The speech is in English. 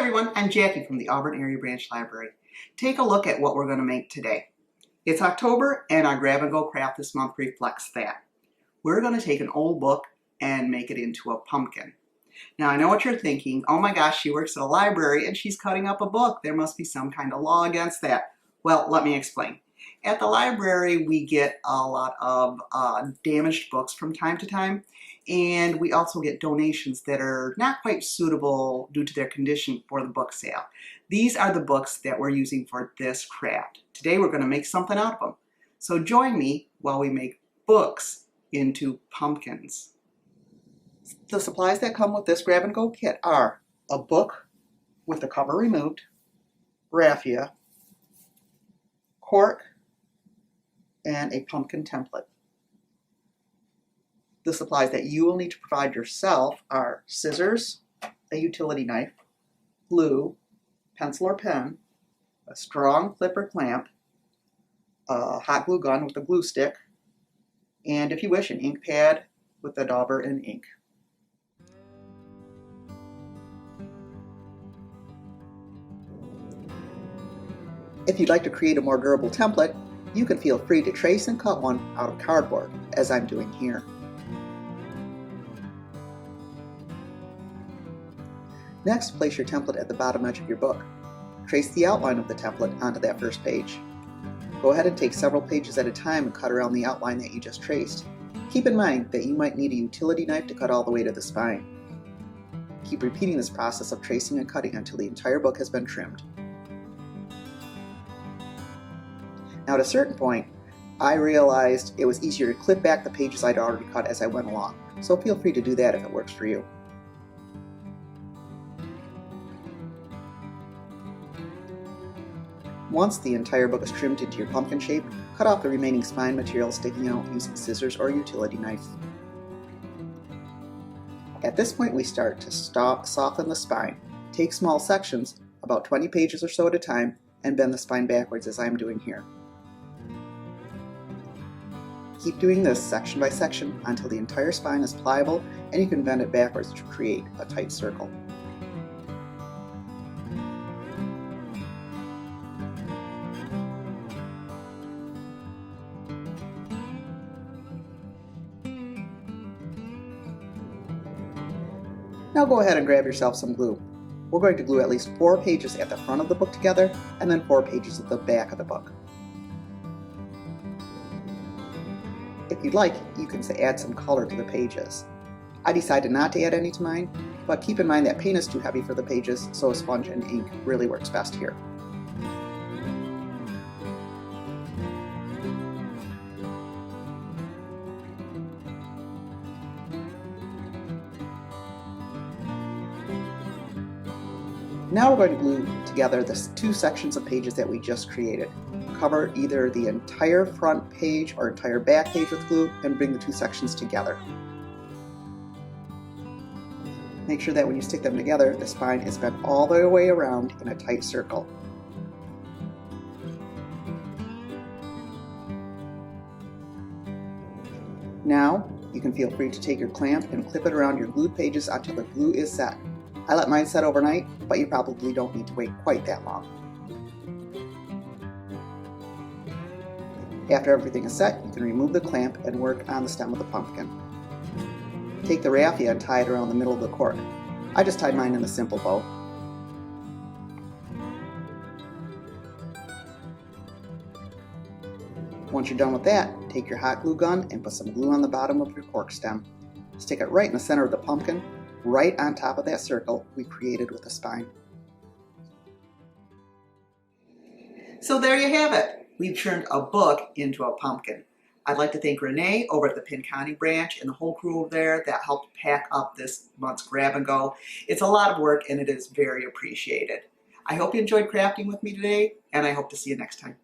everyone, I'm Jackie from the Auburn Area Branch Library. Take a look at what we're going to make today. It's October and our grab and go craft this month reflects that. We're going to take an old book and make it into a pumpkin. Now I know what you're thinking, oh my gosh, she works at a library and she's cutting up a book. There must be some kind of law against that. Well, let me explain. At the library we get a lot of damaged books from time to time, and we also get donations that are not quite suitable due to their condition for the book sale. These are the books that we're using for this craft. Today we're going to make something out of them. So join me while we make books into pumpkins. The supplies that come with this grab and go kit are a book with the cover removed, raffia, cork, and a pumpkin template. The supplies that you will need to provide yourself are scissors, a utility knife, glue, pencil or pen, a strong clip or clamp, a hot glue gun with a glue stick, and if you wish, an ink pad with a dauber and ink. If you'd like to create a more durable template, you can feel free to trace and cut one out of cardboard, as I'm doing here. Next, place your template at the bottom edge of your book. Trace the outline of the template onto that first page. Go ahead and take several pages at a time and cut around the outline that you just traced. Keep in mind that you might need a utility knife to cut all the way to the spine. Keep repeating this process of tracing and cutting until the entire book has been trimmed. Now at a certain point, I realized it was easier to clip back the pages I'd already cut as I went along, so feel free to do that if it works for you. Once the entire book is trimmed into your pumpkin shape, cut off the remaining spine material sticking out using scissors or utility knife. At this point we start to soften the spine. Take small sections, about 20 pages or so at a time, and bend the spine backwards as I am doing here. Keep doing this section by section until the entire spine is pliable and you can bend it backwards to create a tight circle. Now go ahead and grab yourself some glue. We're going to glue at least 4 pages at the front of the book together and then 4 pages at the back of the book. If you'd like, you can add some color to the pages. I decided not to add any to mine, but keep in mind that paint is too heavy for the pages, so a sponge and ink really works best here. Now we're going to glue together the 2 sections of pages that we just created. Cover either the entire front page or entire back page with glue and bring the 2 sections together. Make sure that when you stick them together, the spine is bent all the way around in a tight circle. Now, you can feel free to take your clamp and clip it around your glued pages until the glue is set. I let mine set overnight, but you probably don't need to wait quite that long. After everything is set, you can remove the clamp and work on the stem of the pumpkin. Take the raffia and tie it around the middle of the cork. I just tied mine in a simple bow. Once you're done with that, take your hot glue gun and put some glue on the bottom of your cork stem. Stick it right in the center of the pumpkin, right on top of that circle we created with the spine. So there you have it. We've turned a book into a pumpkin. I'd like to thank Renee over at the Pinconning branch and the whole crew over there that helped pack up this month's grab and go. It's a lot of work and it is very appreciated. I hope you enjoyed crafting with me today, and I hope to see you next time.